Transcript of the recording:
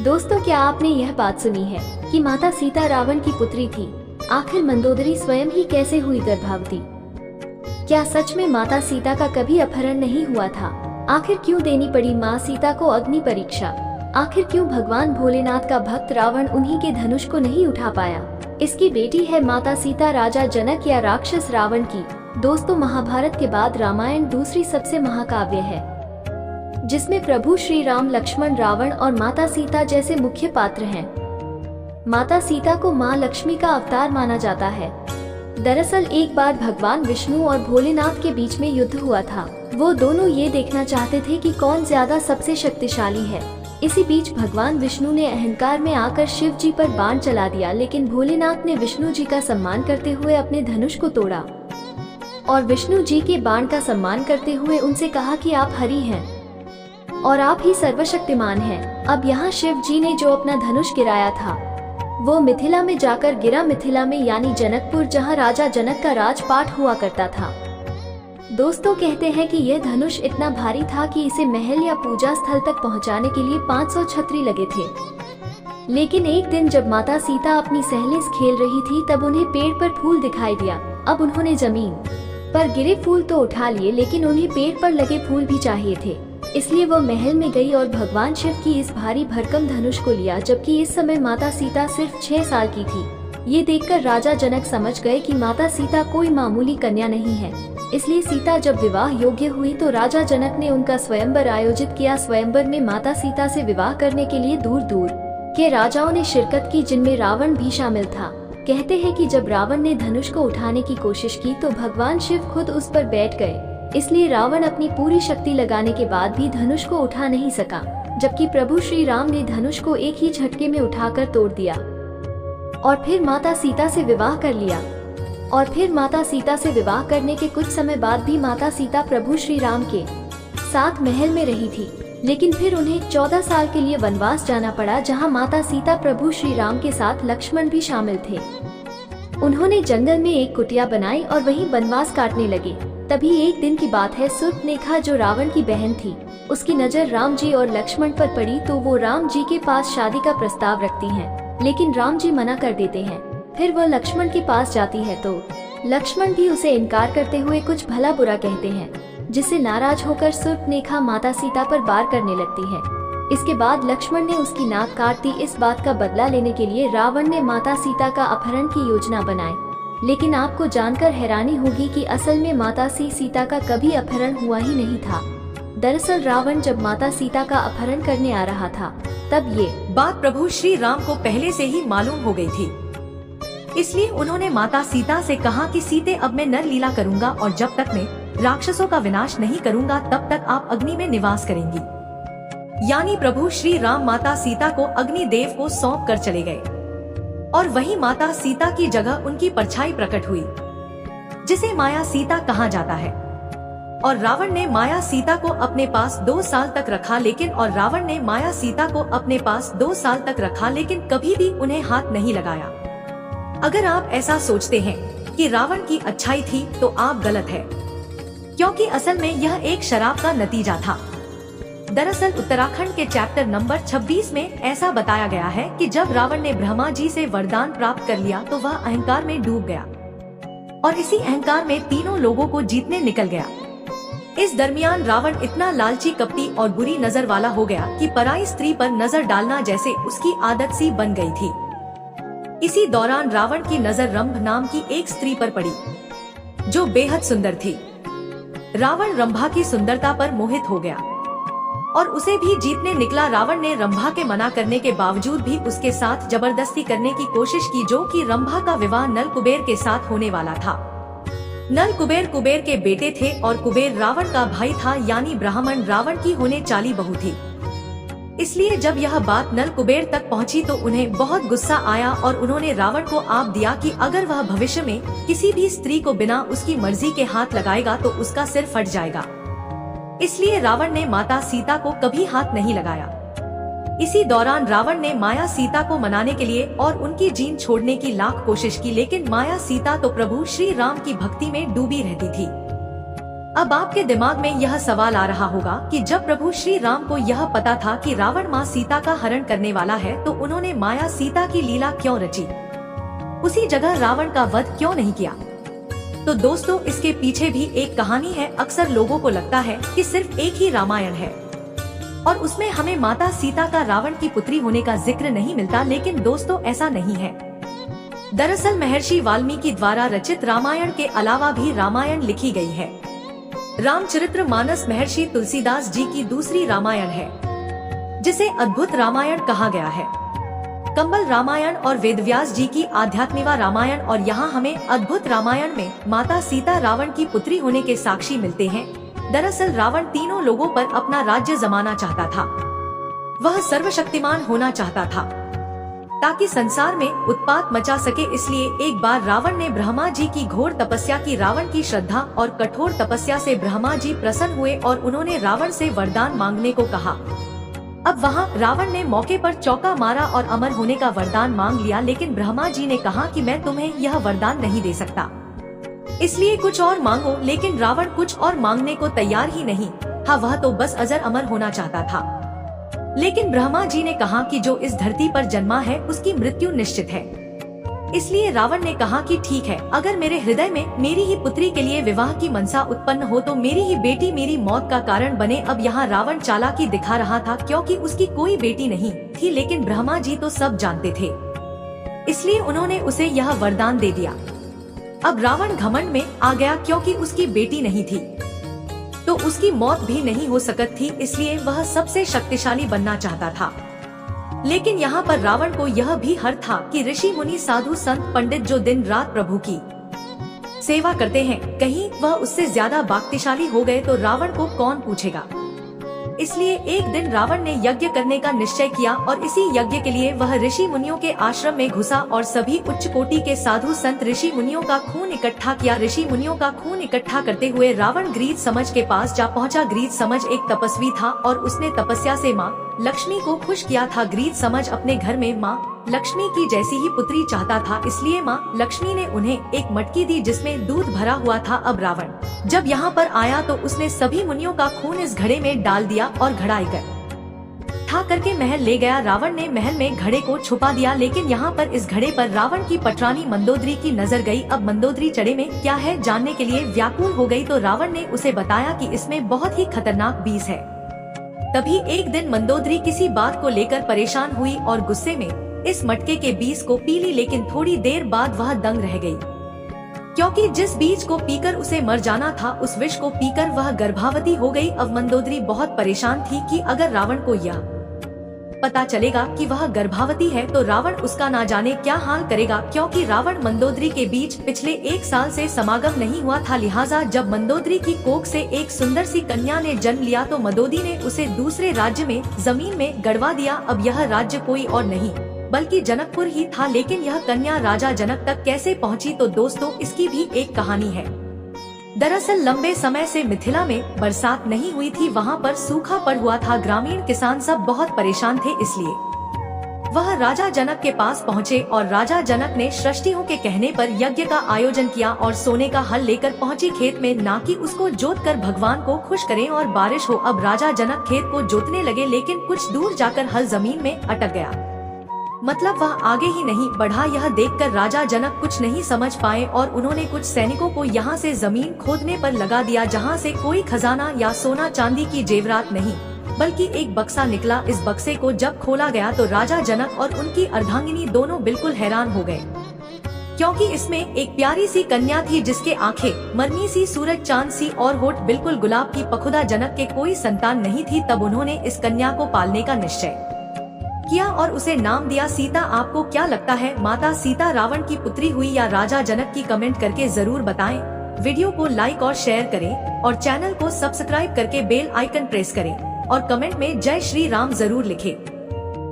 दोस्तों, क्या आपने यह बात सुनी है कि माता सीता रावण की पुत्री थी? आखिर मंदोदरी स्वयं ही कैसे हुई गर्भवती? क्या सच में माता सीता का कभी अपहरण नहीं हुआ था? आखिर क्यों देनी पड़ी माँ सीता को अग्नि परीक्षा? आखिर क्यों भगवान भोलेनाथ का भक्त रावण उन्हीं के धनुष को नहीं उठा पाया? इसकी बेटी है माता सीता राजा जनक या राक्षस रावण की। दोस्तों, महाभारत के बाद रामायण दूसरी सबसे महाकाव्य है, जिसमें प्रभु श्री राम, लक्ष्मण, रावण और माता सीता जैसे मुख्य पात्र हैं। माता सीता को माँ लक्ष्मी का अवतार माना जाता है। दरअसल एक बार भगवान विष्णु और भोलेनाथ के बीच में युद्ध हुआ था। वो दोनों ये देखना चाहते थे कि कौन ज्यादा सबसे शक्तिशाली है। इसी बीच भगवान विष्णु ने अहंकार में आकर शिव जी पर बाण चला दिया, लेकिन भोलेनाथ ने विष्णु जी का सम्मान करते हुए अपने धनुष को तोड़ा और विष्णु जी के बाण का सम्मान करते हुए उनसे कहा कि आप हरि हैं और आप ही सर्वशक्तिमान हैं। अब यहाँ शिव जी ने जो अपना धनुष गिराया था वो मिथिला में जाकर गिरा, मिथिला में यानी जनकपुर, जहाँ राजा जनक का राजपाट हुआ करता था। दोस्तों, कहते हैं कि यह धनुष इतना भारी था कि इसे महल या पूजा स्थल तक पहुंचाने के लिए 500 छतरी लगे थे। लेकिन एक दिन जब माता सीता अपनी सहेली से खेल रही थी तब उन्हें पेड़ पर फूल दिखाई दिया। अब उन्होंने जमीन पर गिरे फूल तो उठा लिए, लेकिन उन्हें पेड़ पर लगे फूल भी चाहिए थे। इसलिए वो महल में गई और भगवान शिव की इस भारी भरकम धनुष को लिया, जबकि इस समय माता सीता सिर्फ 6 साल की थी। ये देखकर राजा जनक समझ गए कि माता सीता कोई मामूली कन्या नहीं है। इसलिए सीता जब विवाह योग्य हुई तो राजा जनक ने उनका स्वयंवर आयोजित किया। स्वयंवर में माता सीता से विवाह करने के लिए दूर दूर के राजाओं ने शिरकत की, जिनमें रावण भी शामिल था। कहते हैं कि जब रावण ने धनुष को उठाने की कोशिश की तो भगवान शिव खुद उस पर बैठ गए। इसलिए रावण अपनी पूरी शक्ति लगाने के बाद भी धनुष को उठा नहीं सका, जबकि प्रभु श्री राम ने धनुष को एक ही झटके में उठाकर तोड़ दिया और फिर माता सीता से विवाह कर लिया। और फिर माता सीता से विवाह करने के कुछ समय बाद भी माता सीता प्रभु श्री राम के साथ महल में रही थी, लेकिन फिर उन्हें 14 साल के लिए वनवास जाना पड़ा, जहां माता सीता प्रभु श्री राम के साथ लक्ष्मण भी शामिल थे। उन्होंने जंगल में एक कुटिया बनाई और वहीं वनवास काटने लगे। तभी एक दिन की बात है, शूर्पणखा जो रावण की बहन थी, उसकी नजर राम जी और लक्ष्मण पर पड़ी तो वो राम जी के पास शादी का प्रस्ताव रखती हैं, लेकिन राम जी मना कर देते हैं। फिर वो लक्ष्मण के पास जाती है तो लक्ष्मण भी उसे इनकार करते हुए कुछ भला बुरा कहते हैं, जिससे नाराज होकर शूर्पणखा माता सीता पर वार करने लगती है। इसके बाद लक्ष्मण ने उसकी नाक काट दी। इस बात का बदला लेने के लिए रावण ने माता सीता का अपहरण की योजना बनाई। लेकिन आपको जानकर हैरानी होगी कि असल में माता सीता का कभी अपहरण हुआ ही नहीं था। दरअसल रावण जब माता सीता का अपहरण करने आ रहा था तब ये बात प्रभु श्री राम को पहले से ही मालूम हो गई थी। इसलिए उन्होंने माता सीता से कहा कि सीते, अब मैं नर लीला करूंगा और जब तक मैं राक्षसों का विनाश नहीं करूंगा तब तक आप अग्नि में निवास करेंगी। यानी प्रभु श्री राम माता सीता को अग्नि देव को सौंप कर चले गए और वहीं माता सीता की जगह उनकी परछाई प्रकट हुई, जिसे माया सीता कहा जाता है। और रावण ने माया सीता को अपने पास 2 साल तक रखा, लेकिन कभी भी उन्हें हाथ नहीं लगाया। अगर आप ऐसा सोचते हैं कि रावण की अच्छाई थी तो आप गलत है, क्योंकि असल में यह एक शराब का नतीजा था। दरअसल उत्तराखंड के चैप्टर नंबर 26 में ऐसा बताया गया है कि जब रावण ने ब्रह्मा जी से वरदान प्राप्त कर लिया तो वह अहंकार में डूब गया और इसी अहंकार में तीनों लोगों को जीतने निकल गया। इस दरमियान रावण इतना लालची, कपटी और बुरी नजर वाला हो गया कि पराई स्त्री पर नजर डालना जैसे उसकी आदत सी बन गई थी। इसी दौरान रावण की नजर रंभ नाम की एक स्त्री पर पड़ी जो बेहद सुंदर थी। रावण रंभा की सुंदरता पर मोहित हो गया और उसे भी जीतने निकला। रावण ने रंभा के मना करने के बावजूद भी उसके साथ जबरदस्ती करने की कोशिश की, जो कि रंभा का विवाह नल कुबेर के साथ होने वाला था। नल कुबेर कुबेर के बेटे थे और कुबेर रावण का भाई था, यानी ब्राह्मण रावण की होने चाली बहू थी। इसलिए जब यह बात नल कुबेर तक पहुंची तो उन्हें बहुत गुस्सा आया और उन्होंने रावण को आप दिया कि अगर वह भविष्य में किसी भी स्त्री को बिना उसकी मर्जी के हाथ लगाएगा तो उसका सिर फट जाएगा। इसलिए रावण ने माता सीता को कभी हाथ नहीं लगाया। इसी दौरान रावण ने माया सीता को मनाने के लिए और उनकी जीन छोड़ने की लाख कोशिश की, लेकिन माया सीता तो प्रभु श्री राम की भक्ति में डूबी रहती थी। अब आपके दिमाग में यह सवाल आ रहा होगा कि जब प्रभु श्री राम को यह पता था कि रावण माँ सीता का हरण करने वाला है, तो उन्होंने माया सीता की लीला क्यों रची, उसी जगह रावण का वध क्यों नहीं किया। तो दोस्तों, इसके पीछे भी एक कहानी है। अक्सर लोगों को लगता है कि सिर्फ एक ही रामायण है और उसमें हमें माता सीता का रावण की पुत्री होने का जिक्र नहीं मिलता, लेकिन दोस्तों ऐसा नहीं है। दरअसल महर्षि वाल्मीकि द्वारा रचित रामायण के अलावा भी रामायण लिखी गई है। रामचरितमानस महर्षि तुलसीदास जी की दूसरी रामायण है, जिसे अद्भुत रामायण कहा गया है। कंबल रामायण और वेदव्यास जी की आध्यात्मिका रामायण, और यहाँ हमें अद्भुत रामायण में माता सीता रावण की पुत्री होने के साक्षी मिलते हैं। दरअसल रावण तीनों लोगों पर अपना राज्य जमाना चाहता था। वह सर्वशक्तिमान होना चाहता था ताकि संसार में उत्पात मचा सके। इसलिए एक बार रावण ने ब्रह्मा जी की घोर तपस्या की। रावण की श्रद्धा और कठोर तपस्या से ब्रह्मा जी प्रसन्न हुए और उन्होंने रावण से वरदान मांगने को कहा। अब वहाँ रावण ने मौके पर चौका मारा और अमर होने का वरदान मांग लिया, लेकिन ब्रह्मा जी ने कहा कि मैं तुम्हें यह वरदान नहीं दे सकता, इसलिए कुछ और मांगो। लेकिन रावण कुछ और मांगने को तैयार ही नहीं था। वह तो बस अजर अमर होना चाहता था। लेकिन ब्रह्मा जी ने कहा कि जो इस धरती पर जन्मा है उसकी मृत्यु निश्चित है। इसलिए रावण ने कहा कि ठीक है, अगर मेरे हृदय में मेरी ही पुत्री के लिए विवाह की मनसा उत्पन्न हो तो मेरी ही बेटी मेरी मौत का कारण बने। अब यहाँ रावण चालाकी दिखा रहा था, क्योंकि उसकी कोई बेटी नहीं थी, लेकिन ब्रह्मा जी तो सब जानते थे, इसलिए उन्होंने उसे यह वरदान दे दिया। अब रावण घमंड में आ गया, क्योंकि उसकी बेटी नहीं थी तो उसकी मौत भी नहीं हो सकती थी, इसलिए वह सबसे शक्तिशाली बनना चाहता था। लेकिन यहाँ पर रावण को यह भी हर था कि ऋषि मुनि साधु संत पंडित जो दिन रात प्रभु की सेवा करते हैं, कहीं वह उससे ज्यादा भाग्यशाली हो गए तो रावण को कौन पूछेगा। इसलिए एक दिन रावण ने यज्ञ करने का निश्चय किया और इसी यज्ञ के लिए वह ऋषि मुनियों के आश्रम में घुसा और सभी उच्च कोटि के साधु संत ऋषि मुनियों का खून इकट्ठा किया। ऋषि मुनियों का खून इकट्ठा करते हुए रावण ग्रीद समझ के पास जा पहुंचा। ग्रीद समझ एक तपस्वी था और उसने तपस्या से माँ लक्ष्मी को खुश किया था। ग्रीद समझ अपने घर में माँ लक्ष्मी की जैसी ही पुत्री चाहता था, इसलिए माँ लक्ष्मी ने उन्हें एक मटकी दी जिसमें दूध भरा हुआ था। अब रावण जब यहाँ पर आया तो उसने सभी मुनियों का खून इस घड़े में डाल दिया और घड़ाई कर ठा करके महल ले गया। रावण ने महल में घड़े को छुपा दिया, लेकिन यहाँ पर इस घड़े पर रावण की पटरानी मंदोदरी की नजर गई। अब मंदोदरी चढ़े में क्या है जानने के लिए व्याकुल हो गई, तो रावण ने उसे बताया कि इसमें बहुत ही खतरनाक बीज है। तभी एक दिन मंदोदरी किसी बात को लेकर परेशान हुई और गुस्से में इस मटके के बीज को पी ली, लेकिन थोड़ी देर बाद वह दंग रह गई, क्योंकि जिस बीज को पीकर उसे मर जाना था उस विष को पीकर वह गर्भवती हो गई। अब मंदोदरी बहुत परेशान थी कि अगर रावण को यह पता चलेगा कि वह गर्भवती है तो रावण उसका ना जाने क्या हाल करेगा, क्योंकि रावण मंदोदरी के बीच पिछले 1 साल से समागम नहीं हुआ था। लिहाजा जब मंदोदरी की कोख से एक सुंदर सी कन्या ने जन्म लिया तो मंदोदरी ने उसे दूसरे राज्य में जमीन में गड़वा दिया। अब यह राज्य कोई और नहीं बल्कि जनकपुर ही था, लेकिन यह कन्या राजा जनक तक कैसे पहुंची, तो दोस्तों इसकी भी एक कहानी है। दरअसल लंबे समय से मिथिला में बरसात नहीं हुई थी, वहाँ पर सूखा पड़ हुआ था। ग्रामीण किसान सब बहुत परेशान थे, इसलिए वह राजा जनक के पास पहुँचे और राजा जनक ने सृष्टियों के कहने पर यज्ञ का आयोजन किया और सोने का हल लेकर पहुँची खेत में, ना कि उसको जोत कर भगवान को खुश करें और बारिश हो। अब राजा जनक खेत को जोतने लगे, लेकिन कुछ दूर जाकर हल जमीन में अटक गया, मतलब वह आगे ही नहीं बढ़ा। यह देखकर राजा जनक कुछ नहीं समझ पाए और उन्होंने कुछ सैनिकों को यहाँ से जमीन खोदने पर लगा दिया, जहाँ से कोई खजाना या सोना चांदी की जेवरात नहीं बल्कि एक बक्सा निकला। इस बक्से को जब खोला गया तो राजा जनक और उनकी अर्धांगिनी दोनों बिल्कुल हैरान हो गए, क्योंकि इसमें एक प्यारी सी कन्या थी जिसके आंखें मरनी सी, सूरज चांद सी और होठ बिल्कुल गुलाब की। पखुदा जनक के कोई संतान नहीं थी, तब उन्होंने इस कन्या को पालने का निश्चय किया और उसे नाम दिया सीता। आपको क्या लगता है, माता सीता रावण की पुत्री हुई या राजा जनक की? कमेंट करके जरूर बताएं। वीडियो को लाइक और शेयर करें और चैनल को सब्सक्राइब करके बेल आइकन प्रेस करें और कमेंट में जय श्री राम जरूर लिखें।